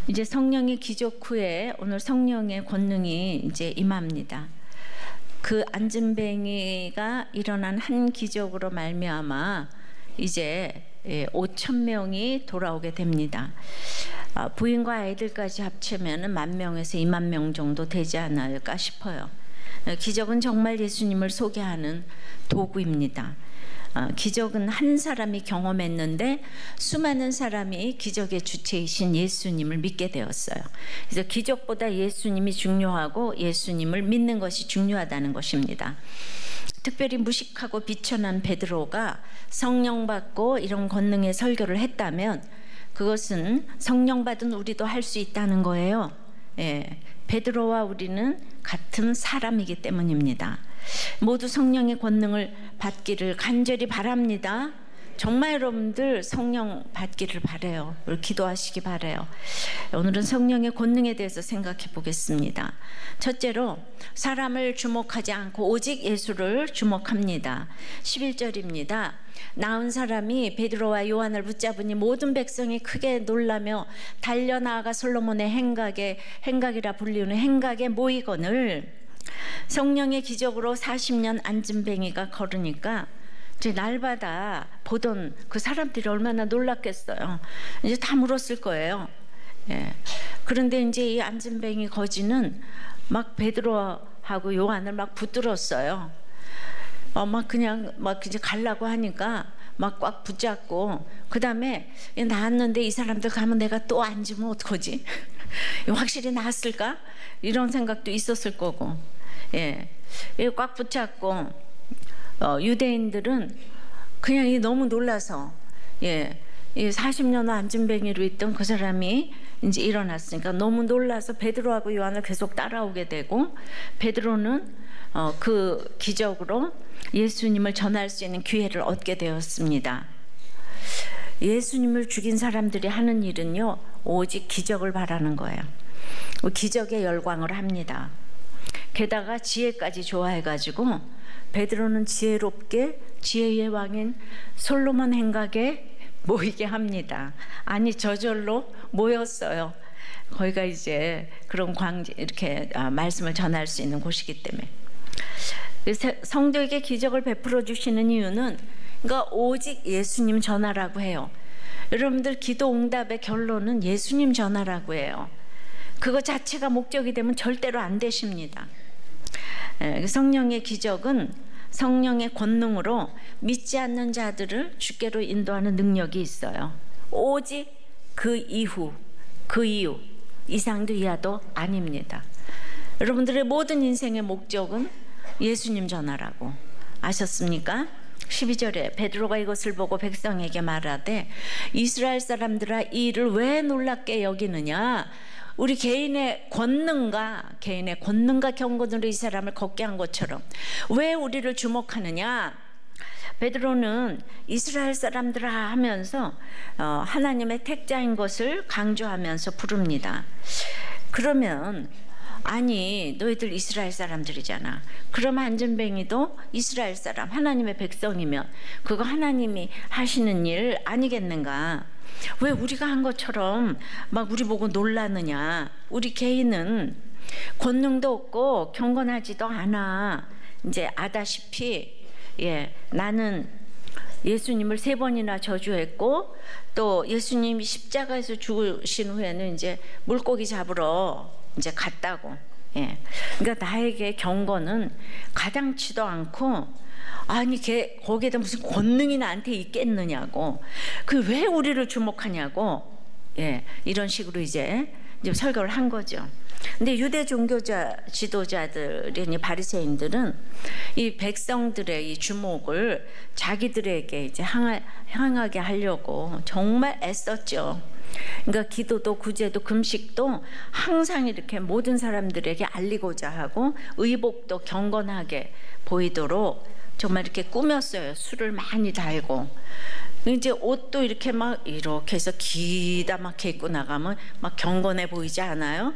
이제 성령의 기적 후에 오늘 성령의 권능이 이제 임합니다. 그 안진뱅이가 일어난 한 기적으로 말미암아 이제 5,000명이 돌아오게 됩니다. 부인과 아이들까지 합치면 10,000명에서 20,000명 정도 되지 않을까 싶어요. 기적은 정말 예수님을 소개하는 도구입니다. 기적은 한 사람이 경험했는데 수많은 사람이 기적의 주체이신 예수님을 믿게 되었어요. 그래서 기적보다 예수님이 중요하고 예수님을 믿는 것이 중요하다는 것입니다. 특별히 무식하고 비천한 베드로가 성령 받고 이런 권능의 설교를 했다면 그것은 성령 받은 우리도 할 수 있다는 거예요. 베드로와 우리는 같은 사람이기 때문입니다. 모두 성령의 권능을 받기를 간절히 바랍니다. 정말 여러분들 성령 받기를 바라요. 기도하시기 바라요. 오늘은 성령의 권능에 대해서 생각해 보겠습니다. 첫째로 사람을 주목하지 않고 오직 예수를 주목합니다. 11절입니다. 나은 사람이 베드로와 요한을 붙잡으니 모든 백성이 크게 놀라며 달려나아가 솔로몬의 행각이라 불리는 행각에 모이거늘. 성령의 기적으로 40년 안진뱅이가 걸으니까 이제 날마다 보던 그 사람들이 얼마나 놀랐겠어요. 이제 다 물었을 거예요. 그런데 이제 이 안진뱅이 거지는 막 베드로하고 요한을 막 붙들었어요. 막 그냥 막 이제 가려고 하니까 막 꽉 붙잡고, 그 다음에 나았는데 이 사람들 가면 내가 또 앉으면 어떡하지? 확실히 나았을까? 이런 생각도 있었을 거고, 꽉 붙잡고, 유대인들은 그냥 너무 놀라서, 이 40년 안진뱅이로 있던 그 사람이 이제 일어났으니까 너무 놀라서 베드로하고 요한을 계속 따라오게 되고, 베드로는 그 기적으로 예수님을 전할 수 있는 기회를 얻게 되었습니다. 예수님을 죽인 사람들이 하는 일은요, 오직 기적을 바라는 거예요. 기적에 열광을 합니다. 게다가 지혜까지 좋아해가지고 베드로는 지혜롭게 지혜의 왕인 솔로몬 행각에 모이게 합니다. 아니 저절로 모였어요. 거기가 이제 그런 이렇게 말씀을 전할 수 있는 곳이기 때문에. 성도에게 기적을 베풀어 주시는 이유는 그러니까 오직 예수님 전하라고 해요. 여러분들 기도 응답의 결론은 예수님 전하라고 해요. 그거 자체가 목적이 되면 절대로 안 되십니다. 성령의 기적은 성령의 권능으로 믿지 않는 자들을 주께로 인도하는 능력이 있어요. 오직 그 이유 이상도 이하도 아닙니다. 여러분들의 모든 인생의 목적은 예수님 전하라고. 아셨습니까? 12절에 베드로가 이것을 보고 백성에게 말하되 이스라엘 사람들아 이 일을 왜 놀랍게 여기느냐? 우리 개인의 권능과 경건으로 이 사람을 걷게 한 것처럼 왜 우리를 주목하느냐? 베드로는 이스라엘 사람들아 하면서 하나님의 택자인 것을 강조하면서 부릅니다. 그러면 아니 너희들 이스라엘 사람들이잖아. 그럼 안진뱅이도 이스라엘 사람, 하나님의 백성이면 그거 하나님이 하시는 일 아니겠는가? 왜 우리가 한 것처럼 막 우리 보고 놀라느냐? 우리 개인은 권능도 없고 경건하지도 않아. 이제 아다시피 나는 예수님을 3번이나 저주했고 또 예수님이 십자가에서 죽으신 후에는 이제 물고기 잡으러 이제 갔다고. 그러니까 나에게 경건은 가당치도 않고, 아니 거기에다 무슨 권능이 나한테 있겠느냐고, 그 왜 우리를 주목하냐고, 이런 식으로 이제 설교를 한 거죠. 근데 유대 종교자 지도자들인 이 바리새인들은 이 백성들의 이 주목을 자기들에게 이제 향하게 하려고 정말 애썼죠. 그러니까 기도도 구제도 금식도 항상 이렇게 모든 사람들에게 알리고자 하고 의복도 경건하게 보이도록 정말 이렇게 꾸몄어요. 술을 많이 달고 이제 옷도 이렇게 해서 기다 막혀 입고 나가면 막 경건해 보이지 않아요?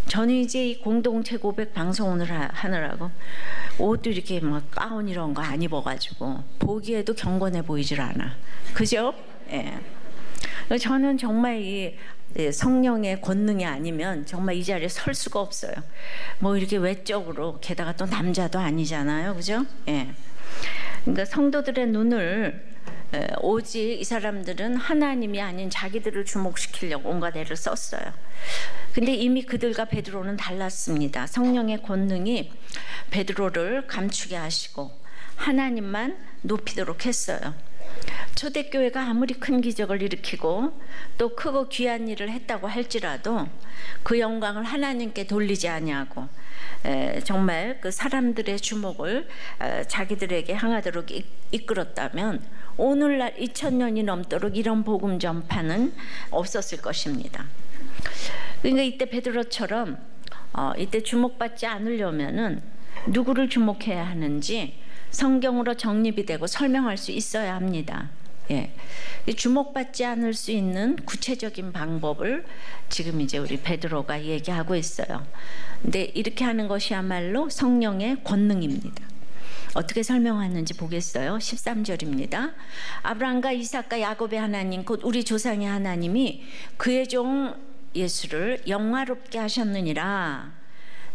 저는 이제 이 공동체 고백 방송을 하느라고 옷도 이렇게 막 가운 이런 거 안 입어가지고 보기에도 경건해 보이질 않아. 그죠? 저는 정말 이 성령의 권능이 아니면 정말 이 자리에 설 수가 없어요. 뭐 이렇게 외적으로, 게다가 또 남자도 아니잖아요, 그죠? 예. 그러니까 성도들의 눈을 오직 이 사람들은 하나님이 아닌 자기들을 주목시키려고 온갖 애를 썼어요. 근데 이미 그들과 베드로는 달랐습니다. 성령의 권능이 베드로를 감추게 하시고 하나님만 높이도록 했어요. 초대교회가 아무리 큰 기적을 일으키고 또 크고 귀한 일을 했다고 할지라도 그 영광을 하나님께 돌리지 아니하고 정말 그 사람들의 주목을 자기들에게 향하도록 이끌었다면 오늘날 2000년이 넘도록 이런 복음 전파는 없었을 것입니다. 그러니까 이때 베드로처럼 이때 주목받지 않으려면은 누구를 주목해야 하는지 성경으로 정립이 되고 설명할 수 있어야 합니다. 예. 주목받지 않을 수 있는 구체적인 방법을 지금 이제 우리 베드로가 얘기하고 있어요. 근데 이렇게 하는 것이야말로 성령의 권능입니다. 어떻게 설명하는지 보겠어요. 13절입니다. 아브라함과 이삭과 야곱의 하나님 곧 우리 조상의 하나님이 그의 종 예수를 영화롭게 하셨느니라.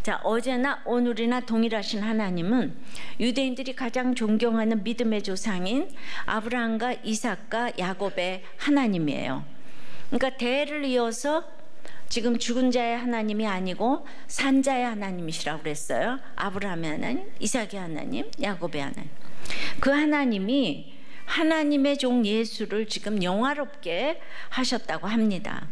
자, 어제나 오늘이나 동일하신 하나님은 유대인들이 가장 존경하는 믿음의 조상인 아브라함과 이삭과 야곱의 하나님이에요. 그러니까 대를 이어서 지금 죽은 자의 하나님이 아니고 산 자의 하나님이시라고 그랬어요. 아브라함의 하나님, 이삭의 하나님, 야곱의 하나님. 그 하나님이 하나님의 종 예수를 지금 영화롭게 하셨다고 합니다.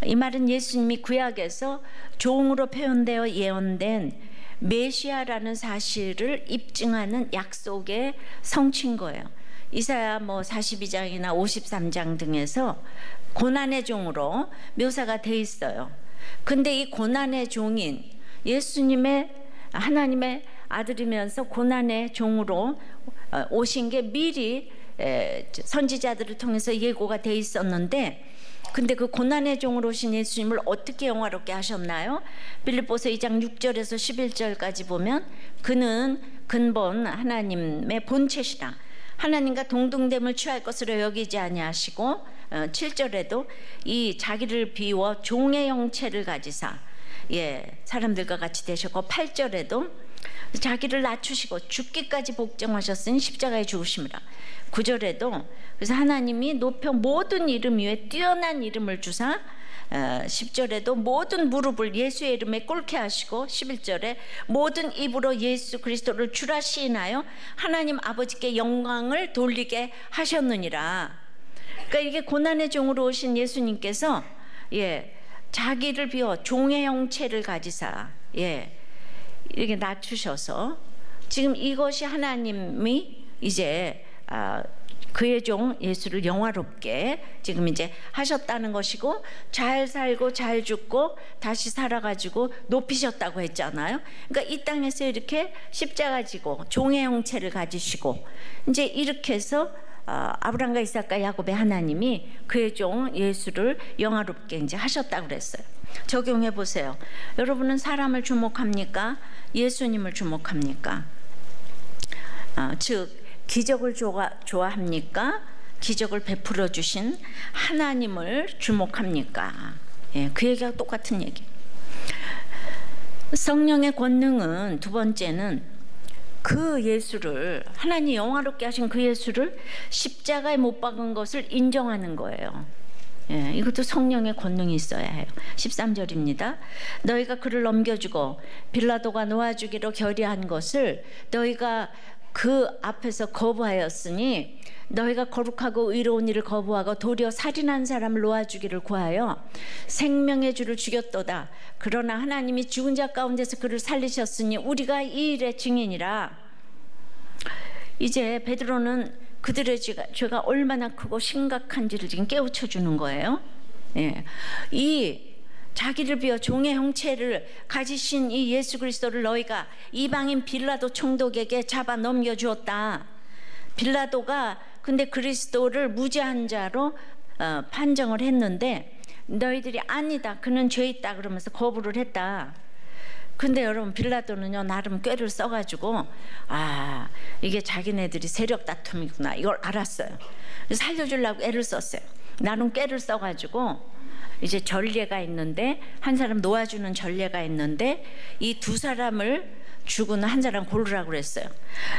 이 말은 예수님이 구약에서 종으로 표현되어 예언된 메시아라는 사실을 입증하는 약속의 성취인 거예요. 이사야 42장이나 53장 등에서 고난의 종으로 묘사가 돼 있어요. 근데 이 고난의 종인 예수님의 하나님의 아들이면서 고난의 종으로 오신 게 미리 선지자들을 통해서 예고가 돼 있었는데, 근데 그 고난의 종으로 오신 예수님을 어떻게 영화롭게 하셨나요? 빌립보서 2장 6절에서 11절까지 보면 그는 근본 하나님의 본체시라 하나님과 동등됨을 취할 것으로 여기지 아니하시고 7절에도 이 자기를 비워 종의 형체를 가지사 사람들과 같이 되셨고 8절에도 자기를 낮추시고 죽기까지 복종하셨으니 십자가에 죽으심이라. 9절에도 그래서 하나님이 높여 모든 이름 위에 뛰어난 이름을 주사 10절에도 모든 무릎을 예수의 이름에 꿇게 하시고 11절에 모든 입으로 예수 그리스도를 주라 시인하여 하나님 아버지께 영광을 돌리게 하셨느니라. 그러니까 이게 고난의 종으로 오신 예수님께서 자기를 비워 종의 형체를 가지사 이렇게 낮추셔서 지금 이것이 하나님이 이제 그의 종 예수를 영화롭게 지금 이제 하셨다는 것이고, 잘 살고 잘 죽고 다시 살아가지고 높이셨다고 했잖아요. 그러니까 이 땅에서 이렇게 십자가 지고 종의 형체를 가지시고 이제 이렇게 해서 아브라함과 이삭과 야곱의 하나님이 그의 종 예수를 영화롭게 이제 하셨다고 그랬어요. 적용해 보세요. 여러분은 사람을 주목합니까? 예수님을 주목합니까? 즉 기적을 좋아합니까? 기적을 베풀어 주신 하나님을 주목합니까? 그 얘기가 똑같은 얘기. 성령의 권능은 두 번째는 그 예수를, 하나님 영화롭게 하신 그 예수를 십자가에 못 박은 것을 인정하는 거예요. 이것도 성령의 권능이 있어야 해요. 13절입니다. 너희가 그를 넘겨주고 빌라도가 놓아주기로 결의한 것을 너희가 그 앞에서 거부하였으니 너희가 거룩하고 의로운 일을 거부하고 도리어 살인한 사람을 놓아주기를 구하여 생명의 주를 죽였도다. 그러나 하나님이 죽은 자 가운데서 그를 살리셨으니 우리가 이 일의 증인이라. 이제 베드로는 그들의 죄가 얼마나 크고 심각한지를 지금 깨우쳐 주는 거예요. 이 자기를 비워 종의 형체를 가지신 이 예수 그리스도를 너희가 이방인 빌라도 총독에게 잡아 넘겨주었다. 빌라도가 근데 그리스도를 무죄한 자로 판정을 했는데 너희들이 아니다, 그는 죄 있다 그러면서 거부를 했다. 근데 여러분 빌라도는요 나름 꾀를 써가지고 이게 자기네들이 세력 다툼이구나 이걸 알았어요. 살려주려고 애를 썼어요. 나는 꾀를 써가지고 이제 전례가 있는데, 한 사람 놓아주는 전례가 있는데 이 두 사람을 주고는 한 사람 고르라고 그랬어요.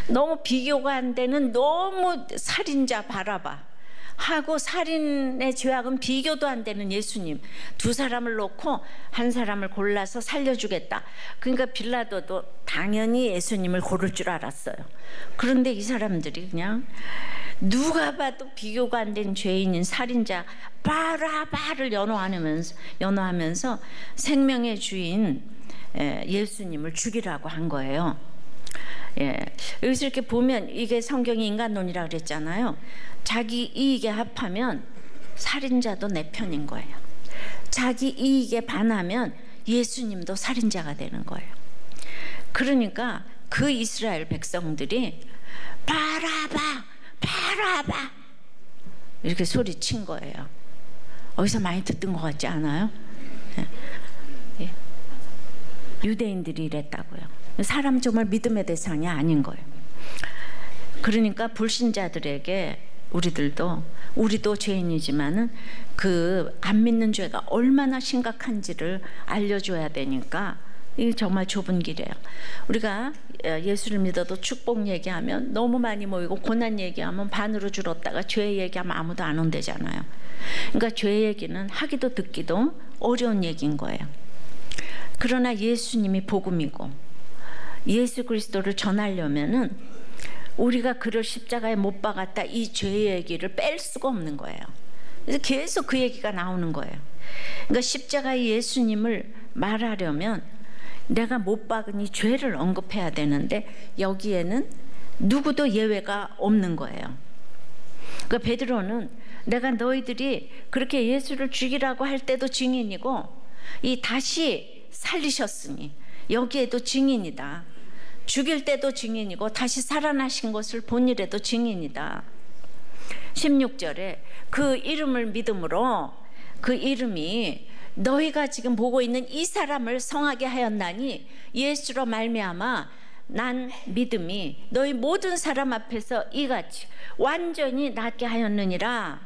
너무 비교가 안 되는, 너무 살인자 바라바 하고 살인의 죄악은 비교도 안 되는 예수님 두 사람을 놓고 한 사람을 골라서 살려주겠다. 그러니까 빌라도도 당연히 예수님을 고를 줄 알았어요. 그런데 이 사람들이 그냥 누가 봐도 비교가 안 된 죄인인 살인자 바라바를 연호하면서 생명의 주인 예수님을 죽이라고 한 거예요. 여기서 이렇게 보면 이게 성경이 인간론이라고 그랬잖아요. 자기 이익에 합하면 살인자도 내 편인 거예요. 자기 이익에 반하면 예수님도 살인자가 되는 거예요. 그러니까 그 이스라엘 백성들이 바라바 바라바 이렇게 소리친 거예요. 어디서 많이 듣던 것 같지 않아요? 유대인들이 이랬다고요. 사람 정말 믿음의 대상이 아닌 거예요. 그러니까 불신자들에게 우리도 죄인이지만은 그 안 믿는 죄가 얼마나 심각한지를 알려줘야 되니까 이게 정말 좁은 길이에요. 우리가 예수를 믿어도 축복 얘기하면 너무 많이 모이고, 고난 얘기하면 반으로 줄었다가 죄 얘기하면 아무도 안 온대잖아요. 그러니까 죄 얘기는 하기도 듣기도 어려운 얘기인 거예요. 그러나 예수님이 복음이고 예수 그리스도를 전하려면은 우리가 그를 십자가에 못 박았다 이 죄 얘기를 뺄 수가 없는 거예요. 그래서 계속 그 얘기가 나오는 거예요. 그러니까 십자가의 예수님을 말하려면 내가 못 박은 이 죄를 언급해야 되는데 여기에는 누구도 예외가 없는 거예요. 그러니까 베드로는 내가 너희들이 그렇게 예수를 죽이라고 할 때도 증인이고 이 다시 살리셨으니 여기에도 증인이다. 죽일 때도 증인이고 다시 살아나신 것을 본 일에도 증인이다. 16절에 그 이름을 믿음으로 그 이름이 너희가 지금 보고 있는 이 사람을 성하게 하였나니 예수로 말미암아 난 믿음이 너희 모든 사람 앞에서 이같이 완전히 낫게 하였느니라.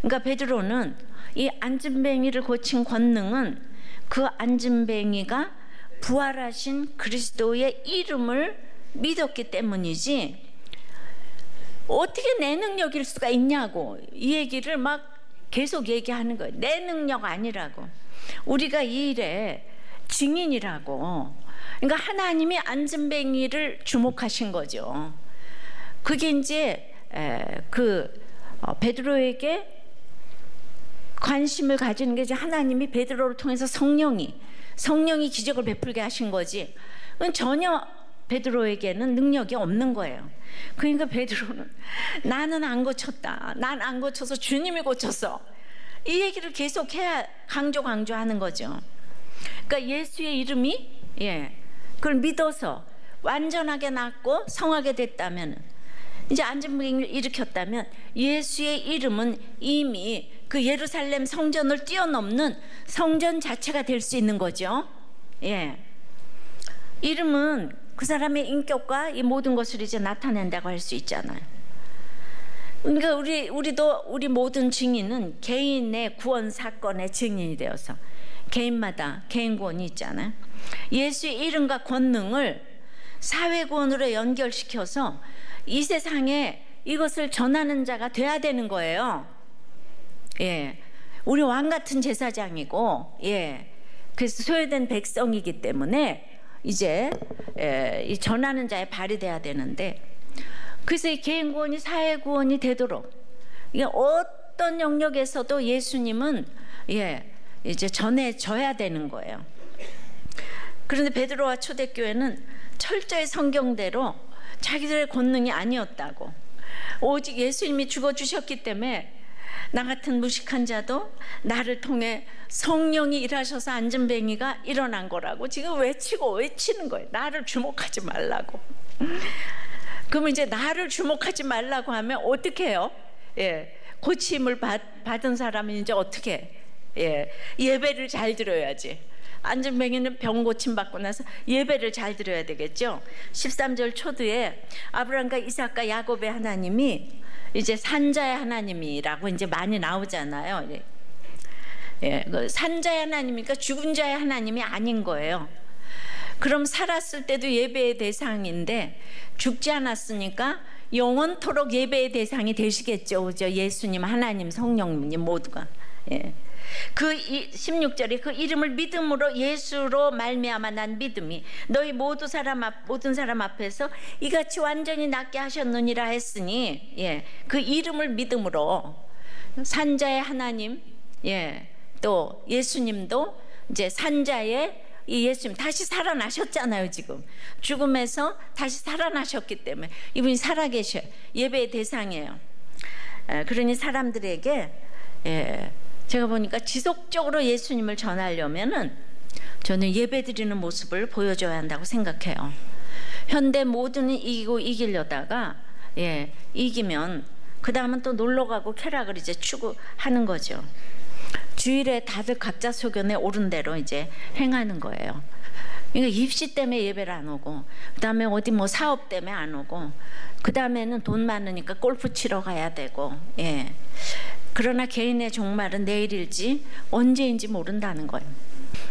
그러니까 베드로는 이 안진뱅이를 고친 권능은 그 안진뱅이가 부활하신 그리스도의 이름을 믿었기 때문이지 어떻게 내 능력일 수가 있냐고 이 얘기를 막 계속 얘기하는 거예요. 내 능력 아니라고. 우리가 이 일에 증인이라고. 그러니까 하나님이 안진뱅이를 주목하신 거죠. 그게 이제 베드로에게 관심을 가지는 게 이제 하나님이 베드로를 통해서 성령이 기적을 베풀게 하신 거지. 전혀 베드로에게는 능력이 없는 거예요. 그러니까 베드로는 나는 안 고쳤다. 난 안 고쳐서 주님이 고쳤어. 이 얘기를 계속 해야 강조하는 거죠. 그러니까 예수의 이름이 그걸 믿어서 완전하게 낫고 성하게 됐다면, 이제 안진뱅이를 일으켰다면 예수의 이름은 이미 그 예루살렘 성전을 뛰어넘는 성전 자체가 될 수 있는 거죠. 이름은 그 사람의 인격과 이 모든 것을 이제 나타낸다고 할 수 있잖아요. 그러니까 우리 모든 증인은 개인의 구원 사건의 증인이 되어서 개인마다 개인 구원이 있잖아요. 예수의 이름과 권능을 사회 구원으로 연결시켜서 이 세상에 이것을 전하는 자가 돼야 되는 거예요. 우리 왕 같은 제사장이고, 그래서 소외된 백성이기 때문에 이제 이 전하는 자의 발이 돼야 되는데, 그래서 이 개인 구원이 사회 구원이 되도록 이게 어떤 영역에서도 예수님은 이제 전해져야 되는 거예요. 그런데 베드로와 초대교회는 철저히 성경대로 자기들의 권능이 아니었다고, 오직 예수님이 죽어주셨기 때문에 나 같은 무식한 자도 나를 통해 성령이 일하셔서 안진뱅이가 일어난 거라고 지금 외치는 거예요. 나를 주목하지 말라고. 그러면 이제 나를 주목하지 말라고 하면 어떻게 해요? 고침을 받은 사람은 이제 어떻게 해? 예배를 잘 드려야지. 안전뱅이는 병 고침 받고 나서 예배를 잘 드려야 되겠죠. 13절 초두에 아브라함과 이삭과 야곱의 하나님이 이제 산자의 하나님이라고 이제 많이 나오잖아요. 예, 그 산자의 하나님이니까 죽은 자의 하나님이 아닌 거예요. 그럼 살았을 때도 예배의 대상인데 죽지 않았으니까 영원토록 예배의 대상이 되시겠죠. 그죠? 예수님, 하나님, 성령님 모두가. 예. 그 16절에 그 이름을 믿음으로 예수로 말미암아 난 믿음이 너희 모든 사람 앞에서 이같이 완전히 낫게 하셨느니라 했으니, 예, 그 이름을 믿음으로 산자의 하나님, 예, 또 예수님도 이제 산자의 이 예수님 다시 살아나셨잖아요. 지금 죽음에서 다시 살아나셨기 때문에 이분이 살아계셔요. 예배의 대상이에요. 그러니 사람들에게, 예, 제가 보니까 지속적으로 예수님을 전하려면은 저는 예배드리는 모습을 보여줘야 한다고 생각해요. 현대 모두는 이기고 이기려다가, 예, 이기면 그 다음은 또 놀러가고 쾌락을 이제 추구하는 거죠. 주일에 다들 각자 소견에 옳은 대로 이제 행하는 거예요. 그러니까 입시 때문에 예배를 안 오고, 그 다음에 어디 뭐 사업 때문에 안 오고, 그 다음에는 돈 많으니까 골프 치러 가야 되고, 예. 그러나 개인의 종말은 내일일지 언제인지 모른다는 거예요.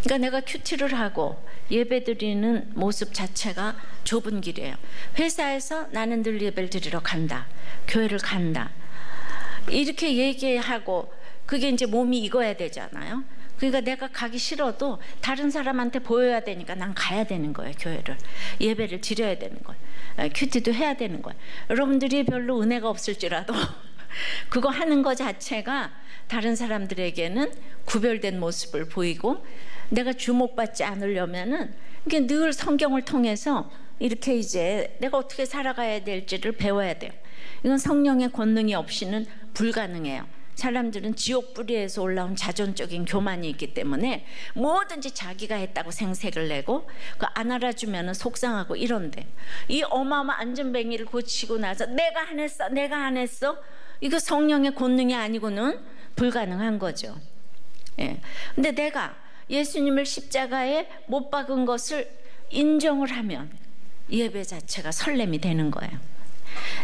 그러니까 내가 큐티를 하고 예배드리는 모습 자체가 좁은 길이에요. 회사에서 나는 늘 예배를 드리러 간다, 교회를 간다, 이렇게 얘기하고 그게 이제 몸이 익어야 되잖아요. 그러니까 내가 가기 싫어도 다른 사람한테 보여야 되니까 난 가야 되는 거예요. 교회를, 예배를 드려야 되는 거예요. 큐티도 해야 되는 거예요. 여러분들이 별로 은혜가 없을지라도 그거 하는 거 자체가 다른 사람들에게는 구별된 모습을 보이고, 내가 주목받지 않으려면은 이게 늘 성경을 통해서 이렇게 이제 내가 어떻게 살아가야 될지를 배워야 돼요. 이건 성령의 권능이 없이는 불가능해요. 사람들은 지옥 뿌리에서 올라온 자존적인 교만이 있기 때문에 뭐든지 자기가 했다고 생색을 내고 그 안 알아주면 속상하고 이런데, 이 어마어마한 안전뱅이를 고치고 나서 내가 안 했어 이거 성령의 권능이 아니고는 불가능한 거죠. 예. 근데 내가 예수님을 십자가에 못 박은 것을 인정을 하면 예배 자체가 설렘이 되는 거예요.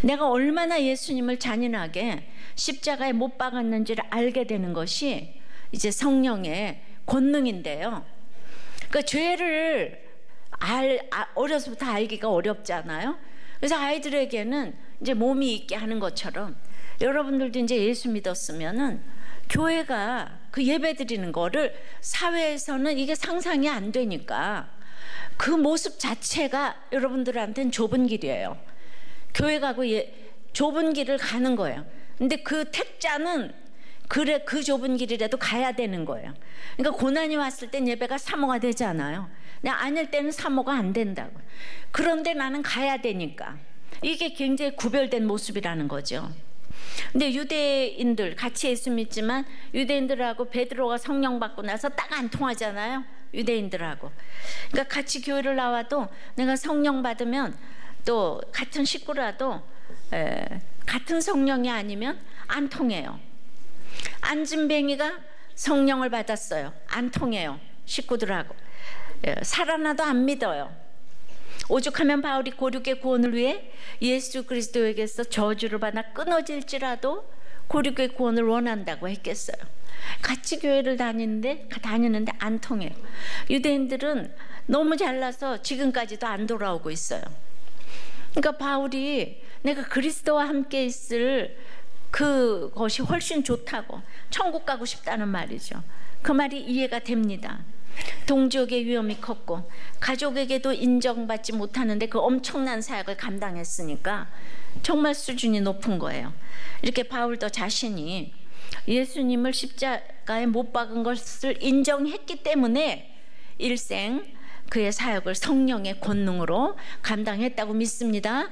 내가 얼마나 예수님을 잔인하게 십자가에 못 박았는지를 알게 되는 것이 이제 성령의 권능인데요. 그러니까 죄를 어려서부터 알기가 어렵잖아요. 그래서 아이들에게는 이제 몸이 있게 하는 것처럼 여러분들도 이제 예수 믿었으면은 교회가 그 예배 드리는 거를 사회에서는 이게 상상이 안 되니까 그 모습 자체가 여러분들한테는 좁은 길이에요. 교회 가고 좁은 길을 가는 거예요. 근데 그 택자는 그래 그 좁은 길이라도 가야 되는 거예요. 그러니까 고난이 왔을 땐 예배가 사모가 되잖아요. 근데 아닐 때는 사모가 안 된다고. 그런데 나는 가야 되니까 이게 굉장히 구별된 모습이라는 거죠. 근데 유대인들 같이 예수 믿지만 유대인들하고 베드로가 성령 받고 나서 딱 안 통하잖아요. 유대인들하고. 그러니까 같이 교회를 나와도 내가 성령 받으면 또 같은 식구라도 같은 성령이 아니면 안 통해요. 안진뱅이가 성령을 받았어요. 안 통해요. 식구들하고. 살아나도 안 믿어요. 오죽하면 바울이 고륙의 구원을 위해 예수 그리스도에게서 저주를 받아 끊어질지라도 고륙의 구원을 원한다고 했겠어요. 같이 교회를 다니는데 안 통해요. 유대인들은 너무 잘나서 지금까지도 안 돌아오고 있어요. 그러니까 바울이 내가 그리스도와 함께 있을 그것이 훨씬 좋다고 천국 가고 싶다는 말이죠. 그 말이 이해가 됩니다. 동지옥의 위험이 컸고 가족에게도 인정받지 못하는데 그 엄청난 사역을 감당했으니까 정말 수준이 높은 거예요. 이렇게 바울도 자신이 예수님을 십자가에 못 박은 것을 인정했기 때문에 일생 그의 사역을 성령의 권능으로 감당했다고 믿습니다.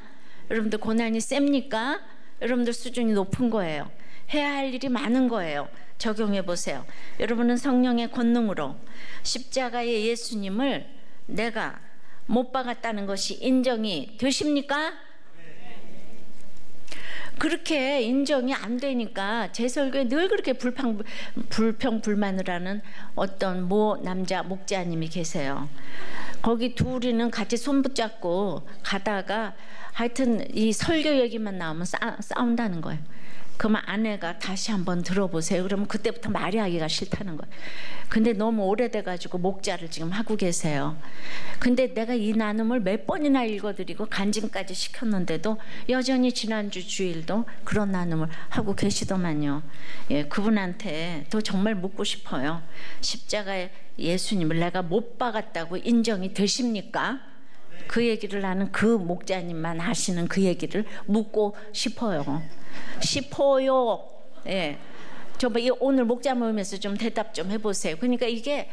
여러분들 고난이 셉니까? 여러분들 수준이 높은 거예요. 해야 할 일이 많은 거예요. 적용해 보세요. 여러분은 성령의 권능으로 십자가의 예수님을 내가 못 박았다는 것이 인정이 되십니까? 그렇게 인정이 안 되니까 제 설교에 늘 그렇게 불평불만을 하는 어떤 남자 목자님이 계세요. 거기 둘이는 같이 손 붙잡고 가다가 하여튼 이 설교 얘기만 나오면 싸운다는 거예요. 그러면 아내가 다시 한번 들어보세요. 그러면 그때부터 말이 하기가 싫다는 거예요. 근데 너무 오래돼가지고 목자를 지금 하고 계세요. 근데 내가 이 나눔을 몇 번이나 읽어드리고 간증까지 시켰는데도 여전히 지난주 주일도 그런 나눔을 하고 계시더만요. 예, 그분한테 또 정말 묻고 싶어요. 십자가에 예수님을 내가 못 박았다고 인정이 되십니까? 그 얘기를 하는 그 목자님만 하시는 그 얘기를 묻고 싶어요. 예. 오늘 목자 모임에서 좀 대답 좀 해보세요. 그러니까 이게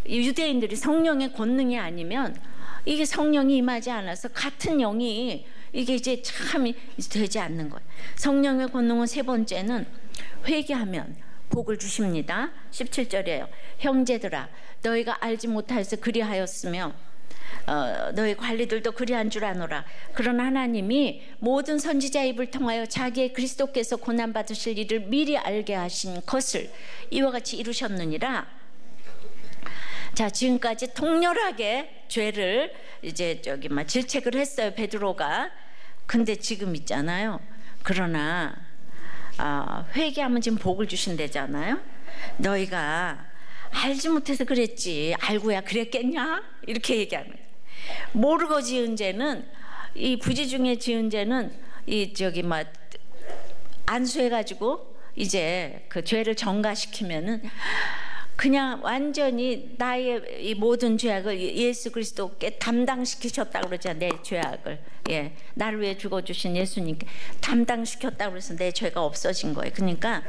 유대인들이 성령의 권능이 아니면 이게 성령이 임하지 않아서 같은 영이 이게 이제 참 되지 않는 거예요. 성령의 권능은 세 번째는 회개하면 복을 주십니다. 17절이에요. 형제들아 너희가 알지 못하여서 그리하였으며 너희 관리들도 그리한 줄 아노라. 그러나 하나님이 모든 선지자 입을 통하여 자기의 그리스도께서 고난받으실 일을 미리 알게 하신 것을 이와 같이 이루셨느니라. 자, 지금까지 통렬하게 죄를 이제 질책을 했어요, 베드로가. 근데 지금 있잖아요. 그러나 회개하면 지금 복을 주신대잖아요. 너희가 알지 못해서 그랬지 알고야 그랬겠냐? 이렇게 얘기하는 거예요. 모르고 지은 죄는, 이 부지 중에 지은 죄는 안수해가지고 이제 그 죄를 전가시키면은 그냥 완전히 나의 이 모든 죄악을 예수 그리스도께 담당시키셨다고 그러잖아요. 내 죄악을. 예, 나를 위해 죽어주신 예수님께 담당시켰다고 그래서 내 죄가 없어진 거예요. 그러니까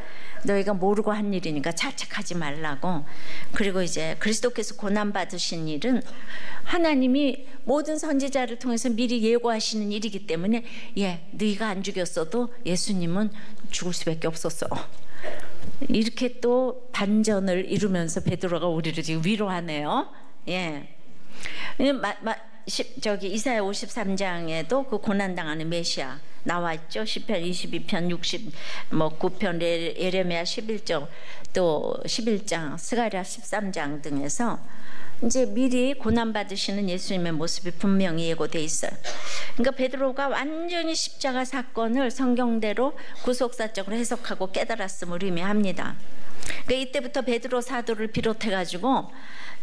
너희가 모르고 한 일이니까 자책하지 말라고. 그리고 이제 그리스도께서 고난받으신 일은 하나님이 모든 선지자를 통해서 미리 예고하시는 일이기 때문에 네가 안 죽였어도 예수님은 죽을 수밖에 없었어. 이렇게 또 반전을 이루면서 베드로가 우리를 지금 위로하네요. 예. 이사야 53장에도 그 고난당하는 메시아 나와 있죠. 시편 22편, 9편, 예레미야 11장, 또 11장, 스가랴 13장 등에서 이제 미리 고난받으시는 예수님의 모습이 분명히 예고돼 있어요. 그러니까 베드로가 완전히 십자가 사건을 성경대로 구속사적으로 해석하고 깨달았음을 의미합니다. 그러니까 이때부터 베드로 사도를 비롯해가지고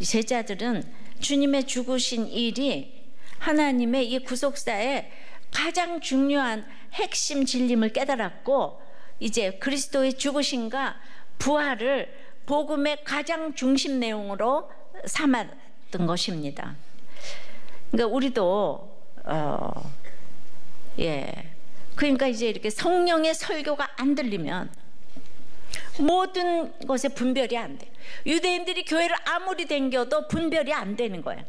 제자들은 주님의 죽으신 일이 하나님의 이 구속사의 가장 중요한 핵심 진림을 깨달았고, 이제 그리스도의 죽으심과 부활을 복음의 가장 중심 내용으로 삼았던 것입니다. 그러니까 우리도 그러니까 이제 이렇게 성령의 설교가 안 들리면 모든 것에 분별이 안 돼. 유대인들이 교회를 아무리 댕겨도 분별이 안 되는 거예요.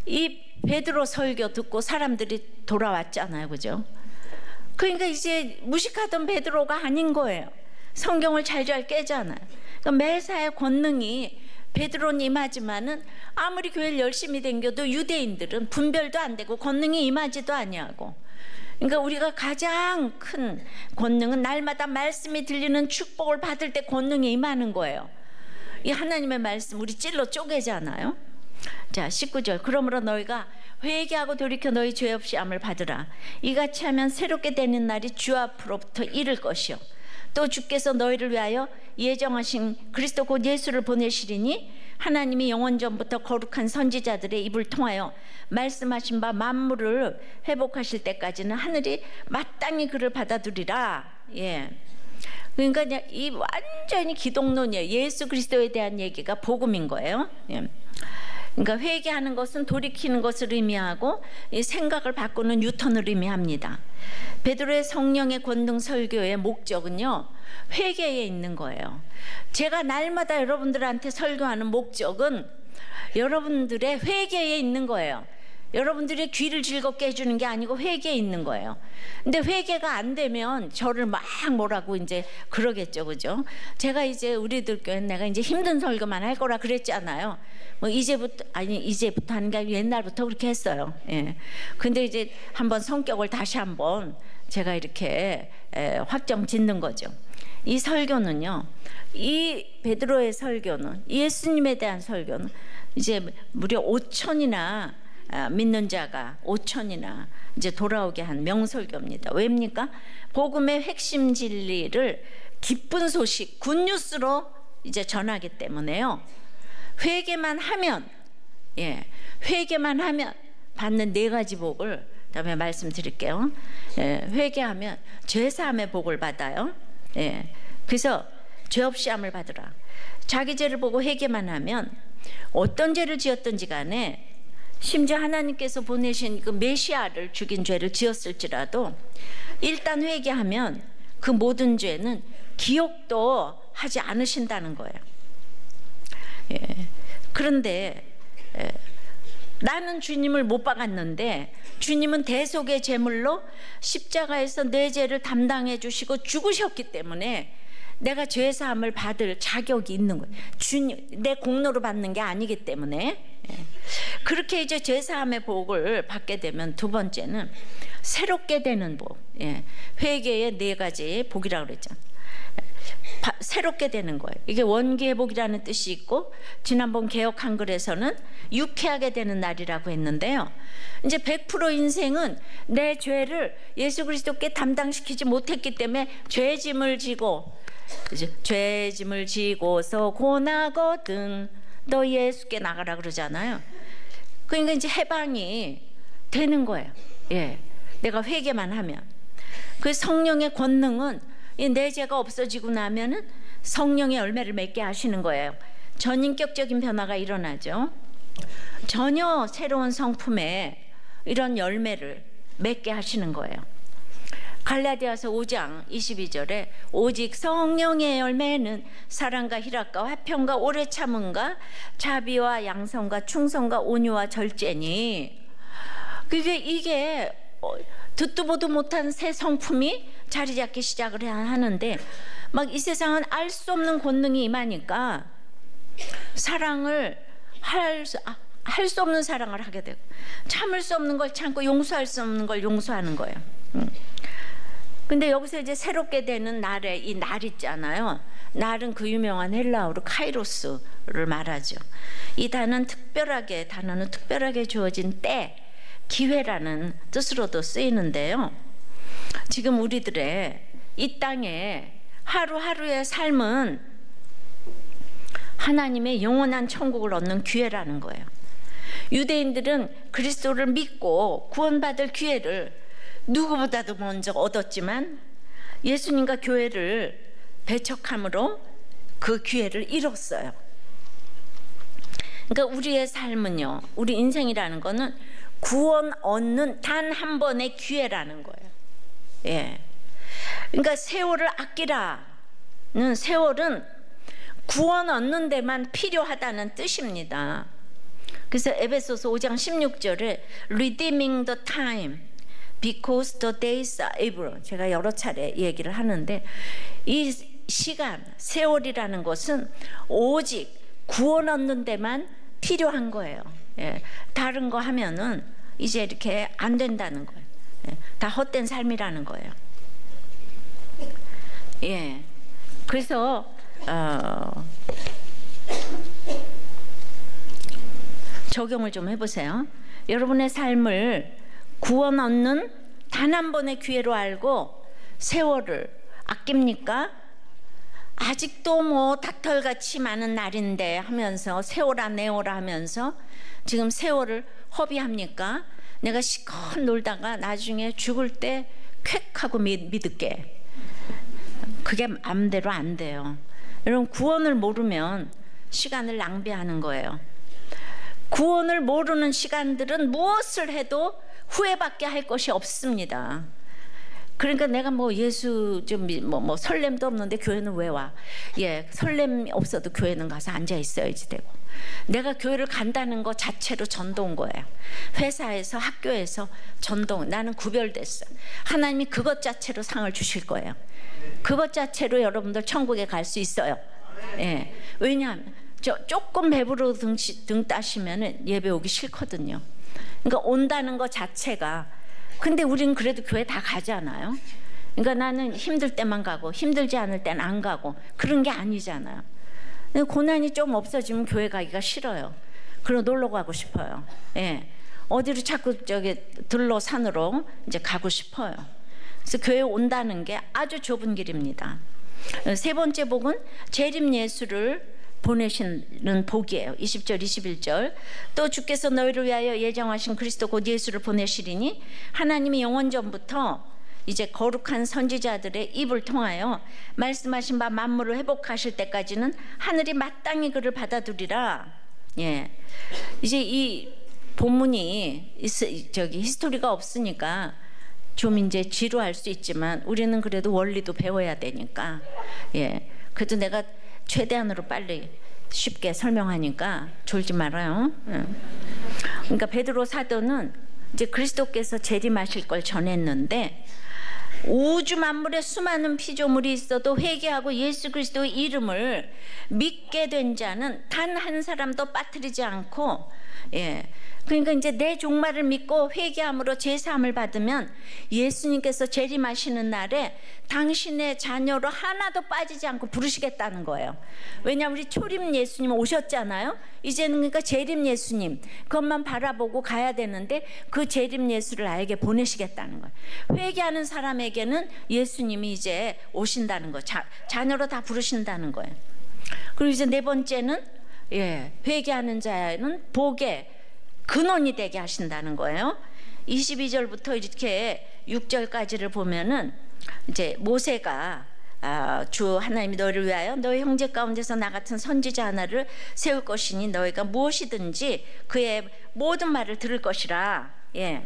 이 베드로 설교 듣고 사람들이 돌아왔잖아요, 그죠? 그러니까 이제 무식하던 베드로가 아닌 거예요. 성경을 잘잘 깨잖아요. 그러니까 매사의 권능이 베드로는 임하지만은 아무리 교회를 열심히 댕겨도 유대인들은 분별도 안 되고 권능이 임하지도 아니하고. 그러니까 우리가 가장 큰 권능은 날마다 말씀이 들리는 축복을 받을 때 권능이 임하는 거예요. 이 하나님의 말씀 우리 찔러 쪼개잖아요. 자, 19절. 그러므로 너희가 회개하고 돌이켜 너희 죄 없이 암을 받으라. 이같이 하면 새롭게 되는 날이 주 앞으로부터 이를 것이요 또 주께서 너희를 위하여 예정하신 그리스도 곧 예수를 보내시리니 하나님이 영원전부터 거룩한 선지자들의 입을 통하여 말씀하신 바 만물을 회복하실 때까지는 하늘이 마땅히 그를 받아들이라. 예. 그러니까 이 완전히 기독론이에요. 예수 그리스도에 대한 얘기가 복음인 거예요. 예. 그러니까 회개하는 것은 돌이키는 것을 의미하고 이 생각을 바꾸는 유턴을 의미합니다. 베드로의 성령의 권능 설교의 목적은요, 회개에 있는 거예요. 제가 날마다 여러분들한테 설교하는 목적은 여러분들의 회개에 있는 거예요. 여러분들의 귀를 즐겁게 해주는 게 아니고 회개에 있는 거예요. 근데 회개가 안 되면 저를 막 뭐라고 이제 그러겠죠, 그죠? 제가 이제 우리들 교회 내가 이제 힘든 설교만 할 거라 그랬잖아요. 뭐 이제부터 하는 게 아니고 옛날부터 그렇게 했어요. 예. 근데 이제 한번 성격을 다시 한번 제가 이렇게 확정 짓는 거죠. 이 설교는요, 이 베드로의 설교는, 예수님에 대한 설교는 이제 무려 5천이나 믿는 자가 5천이나 이제 돌아오게 한 명설교입니다. 왜입니까? 복음의 핵심 진리를 기쁜 소식, 굿뉴스로 이제 전하기 때문에요. 회개만 하면, 회개만 하면 받는 4가지 복을 다음에 말씀드릴게요. 회개하면 죄사함의 복을 받아요. 그래서 죄 없이 함을 받으라. 자기 죄를 보고 회개만 하면 어떤 죄를 지었든지 간에, 심지어 하나님께서 보내신 그 메시아를 죽인 죄를 지었을지라도 일단 회개하면 그 모든 죄는 기억도 하지 않으신다는 거예요. 그런데 나는 주님을 못 박았는데 주님은 대속의 제물로 십자가에서 내 죄를 담당해 주시고 죽으셨기 때문에 내가 죄사함을 받을 자격이 있는 거예요. 주님, 내 공로로 받는 게 아니기 때문에. 그렇게 이제 죄사함의 복을 받게 되면 두 번째는 새롭게 되는 복. 회개의 4가지 복이라고 그랬죠. 새롭게 되는 거예요. 이게 원기회복이라는 뜻이 있고, 지난번 개역 한글에서는 유쾌하게 되는 날이라고 했는데요. 이제 100% 인생은 내 죄를 예수 그리스도께 담당시키지 못했기 때문에 죄짐을 지고, 죄짐을 지고서 고나거든 너 예수께 나가라 그러잖아요. 그러니까 이제 해방이 되는 거예요. 내가 회개만 하면. 그 성령의 권능은 내 죄가 없어지고 나면은 성령의 열매를 맺게 하시는 거예요. 전인격적인 변화가 일어나죠. 전혀 새로운 성품의 이런 열매를 맺게 하시는 거예요. 갈라디아서 5장 22절에 오직 성령의 열매는 사랑과 희락과 화평과 오래 참음과 자비와 양성과 충성과 온유와 절제니, 이게 듣도 보도 못한 새 성품이 자리 잡기 시작을 하는데, 막 이 세상은 알 수 없는 권능이 임하니까 사랑을 할 수 없는 사랑을 하게 되고, 참을 수 없는 걸 참고 용서할 수 없는 걸 용서하는 거예요. 근데 여기서 이제 새롭게 되는 날에 이 날 있잖아요. 날은 그 유명한 헬라어로 카이로스를 말하죠. 이 단어는 특별하게 주어진 때, 기회라는 뜻으로도 쓰이는데요. 지금 우리들의 이 땅에 하루하루의 삶은 하나님의 영원한 천국을 얻는 기회라는 거예요. 유대인들은 그리스도를 믿고 구원받을 기회를 누구보다도 먼저 얻었지만 예수님과 교회를 배척함으로 그 기회를 잃었어요. 그러니까 우리의 삶은요, 우리 인생이라는 거는 구원 얻는 단 한 번의 기회라는 거예요. 그러니까 세월을 아끼라는, 세월은 구원 얻는 데만 필요하다는 뜻입니다. 그래서 에베소서 5장 16절에 redeeming the time because the days are evil, 제가 여러 차례 얘기를 하는데, 이 시간, 세월이라는 것은 오직 구원 얻는 데만 필요한 거예요. 다른 거 하면은 이제 이렇게 안 된다는 거예요. 다 헛된 삶이라는 거예요. 그래서 적용을 좀 해보세요. 여러분의 삶을 구원 얻는 단 한 번의 기회로 알고 세월을 아낍니까? 아직도 뭐 닥털같이 많은 날인데 하면서 세월아 내어라 하면서 지금 세월을 허비합니까? 내가 시컷 놀다가 나중에 죽을 때 쾌 하고 믿을게. 그게 맘대로 안 돼요. 여러분, 구원을 모르면 시간을 낭비하는 거예요. 구원을 모르는 시간들은 무엇을 해도 후회밖에 할 것이 없습니다. 그러니까 내가 뭐 예수 좀 뭐 설렘도 없는데 교회는 왜 와? 예, 설렘 없어도 교회는 가서 앉아 있어야지 되고. 내가 교회를 간다는 거 자체로 전도인 거예요. 회사에서 학교에서 전도. 나는 구별됐어. 하나님이 그것 자체로 상을 주실 거예요. 그것 자체로 여러분들 천국에 갈 수 있어요. 예, 왜냐하면 조금 배부르 등 따시면 예배 오기 싫거든요. 그러니까 온다는 것 자체가. 근데 우리는 그래도 교회 다 가잖아요. 그러니까 나는 힘들 때만 가고 힘들지 않을 때는 안 가고 그런 게 아니잖아요. 고난이 좀 없어지면 교회 가기가 싫어요. 그럼 놀러 가고 싶어요. 예, 어디로 자꾸 들러 산으로 이제 가고 싶어요. 그래서 교회 온다는 게 아주 좁은 길입니다. 세 번째 복은 재림 예수를 보내시는 복이에요. 20절 21절. 또 주께서 너희를 위하여 예정하신 그리스도 곧 예수를 보내시리니 하나님이 영원 전부터 이제 거룩한 선지자들의 입을 통하여 말씀하신 바 만물을 회복하실 때까지는 하늘이 마땅히 그를 받아두리라. 예, 이제 이 본문이 히스토리가 없으니까 좀 이제 지루할 수 있지만 우리는 그래도 원리도 배워야 되니까, 예, 그래도 내가 최대한으로 빨리 쉽게 설명하니까 졸지 말아요. 그러니까 베드로 사도는 이제 그리스도께서 재림하실 걸 전했는데 우주 만물에 수많은 피조물이 있어도 회개하고 예수 그리스도의 이름을 믿게 된 자는 단 한 사람도 빠뜨리지 않고, 예, 그러니까 이제 내 종말을 믿고 회개함으로 제사함을 받으면 예수님께서 재림하시는 날에 당신의 자녀로 하나도 빠지지 않고 부르시겠다는 거예요. 왜냐하면 우리 초림 예수님 오셨잖아요. 이제는 그러니까 재림 예수님 그것만 바라보고 가야 되는데 그 재림 예수를 나에게 보내시겠다는 거예요. 회개하는 사람에게는 예수님이 이제 오신다는 거예요. 자녀로 다 부르신다는 거예요. 그리고 이제 네 번째는, 예, 회개하는 자는 복의 근원이 되게 하신다는 거예요. 22절부터 이렇게 6절까지를 보면은 이제 모세가 주 하나님이 너희를 위하여 너희 형제 가운데서 나 같은 선지자 하나를 세울 것이니 너희가 무엇이든지 그의 모든 말을 들을 것이라. 예,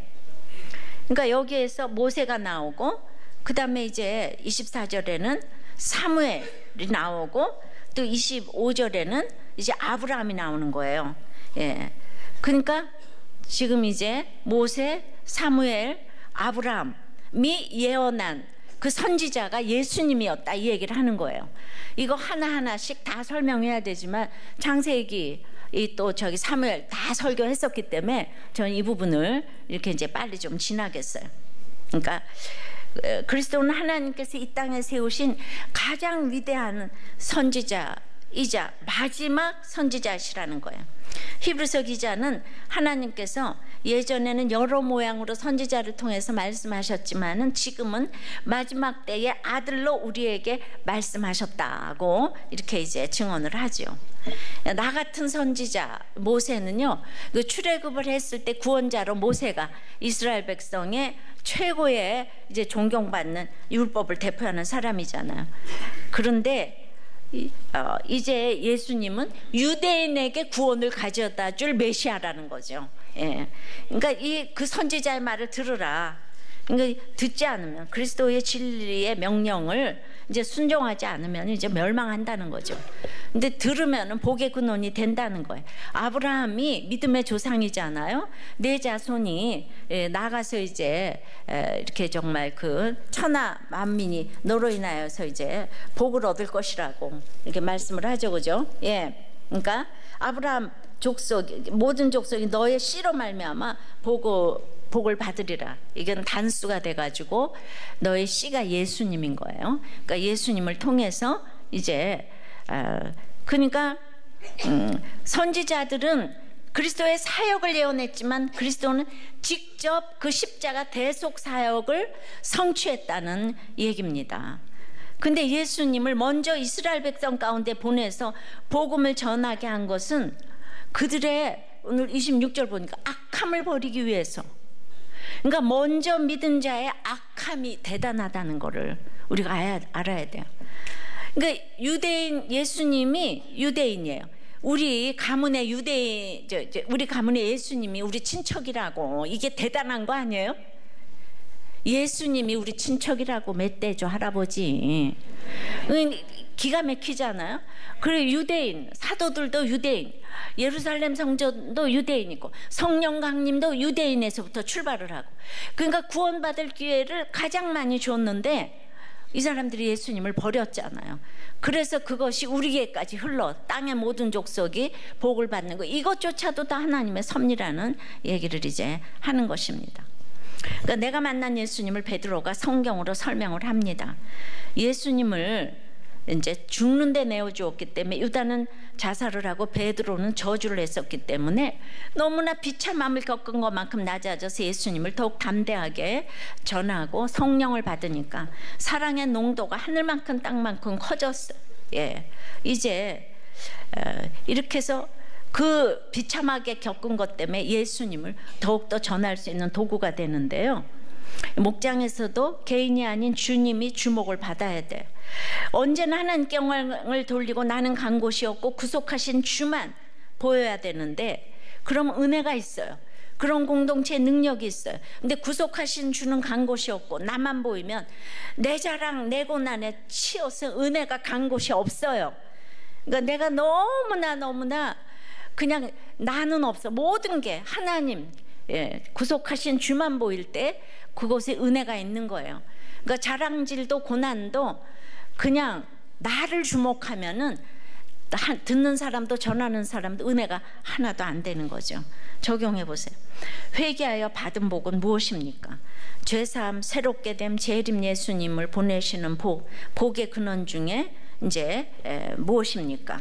그러니까 여기에서 모세가 나오고 그 다음에 이제 24절에는 사무엘이 나오고 또 25절에는 이제 아브라함이 나오는 거예요. 예, 그러니까 지금 이제 모세, 사무엘, 아브라함이 예언한 그 선지자가 예수님이었다 이 얘기를 하는 거예요. 이거 하나하나씩 다 설명해야 되지만 창세기 또 사무엘 다 설교했었기 때문에 저는 이 부분을 이렇게 이제 빨리 좀 지나겠어요. 그러니까 그리스도는 하나님께서 이 땅에 세우신 가장 위대한 선지자이자 마지막 선지자시라는 거예요. 히브리서 기자는 하나님께서 예전에는 여러 모양으로 선지자를 통해서 말씀하셨지만은 지금은 마지막 때에 아들로 우리에게 말씀하셨다고 이렇게 이제 증언을 하죠. 나 같은 선지자 모세는요, 그 출애굽을 했을 때 구원자로 모세가 이스라엘 백성의 최고의 이제 존경받는 율법을 대표하는 사람이잖아요. 그런데 이제 예수님은 유대인에게 구원을 가져다 줄 메시아라는 거죠. 예, 그러니까 그 선지자의 말을 들으라. 그러니까 듣지 않으면 그리스도의 진리의 명령을 이제 순종하지 않으면 이제 멸망한다는 거죠. 근데 들으면은 복의 근원이 된다는 거예요. 아브라함이 믿음의 조상이잖아요. 내 자손이 나가서 이제 이렇게 정말 그 천하 만민이 너로 인하여서 이제 복을 얻을 것이라고 이렇게 말씀을 하죠, 그죠? 예, 그러니까 아브라함 족속 모든 족속이 너의 씨로 말미암아 복을 받으리라. 이건 단수가 돼가지고 너의 씨가 예수님인 거예요. 그러니까 예수님을 통해서 이제 그러니까 선지자들은 그리스도의 사역을 예언했지만 그리스도는 직접 그 십자가 대속 사역을 성취했다는 얘기입니다. 근데 예수님을 먼저 이스라엘 백성 가운데 보내서 복음을 전하게 한 것은 그들의 오늘 26절 보니까 악함을 버리기 위해서. 그러니까 먼저 믿은 자의 악함이 대단하다는 것을 우리가 알아야 돼요. 그러니까 예수님이 유대인이에요. 우리 가문의 우리 가문의 예수님이 우리 친척이라고, 이게 대단한 거 아니에요? 예수님이 우리 친척이라고 멧대죠, 할아버지. 기가 막히잖아요. 그리고 유대인, 사도들도 유대인, 예루살렘 성전도 유대인이고 성령 강림도 유대인에서부터 출발을 하고, 그러니까 구원받을 기회를 가장 많이 줬는데 이 사람들이 예수님을 버렸잖아요. 그래서 그것이 우리에게까지 흘러 땅의 모든 족속이 복을 받는 거, 이것조차도 다 하나님의 섭리라는 얘기를 이제 하는 것입니다. 그러니까 내가 만난 예수님을 베드로가 성경으로 설명을 합니다. 예수님을 이제 죽는 데 내어주었기 때문에 유다는 자살을 하고 베드로는 저주를 했었기 때문에 너무나 비참함을 겪은 것만큼 낮아져서 예수님을 더욱 담대하게 전하고 성령을 받으니까 사랑의 농도가 하늘만큼 땅만큼 커졌어요. 예, 이제 이렇게 해서 그 비참하게 겪은 것 때문에 예수님을 더욱더 전할 수 있는 도구가 되는데요. 목장에서도 개인이 아닌 주님이 주목을 받아야 돼요. 언제나 하나님께 영광을 돌리고 나는 간 곳이 없고 구속하신 주만 보여야 되는데, 그럼 은혜가 있어요. 그런 공동체의 능력이 있어요. 근데 구속하신 주는 간 곳이 없고 나만 보이면 내 자랑 내 고난에 치여서 은혜가 간 곳이 없어요. 그러니까 내가 너무나 그냥 나는 없어. 모든 게 하나님, 구속하신 주만 보일 때 그곳에 은혜가 있는 거예요. 그러니까 자랑질도 고난도 그냥 나를 주목하면은 듣는 사람도 전하는 사람도 은혜가 하나도 안 되는 거죠. 적용해 보세요. 회개하여 받은 복은 무엇입니까? 죄사함, 새롭게 됨, 재림, 예수님을 보내시는 복의 근원 중에 이제 무엇입니까?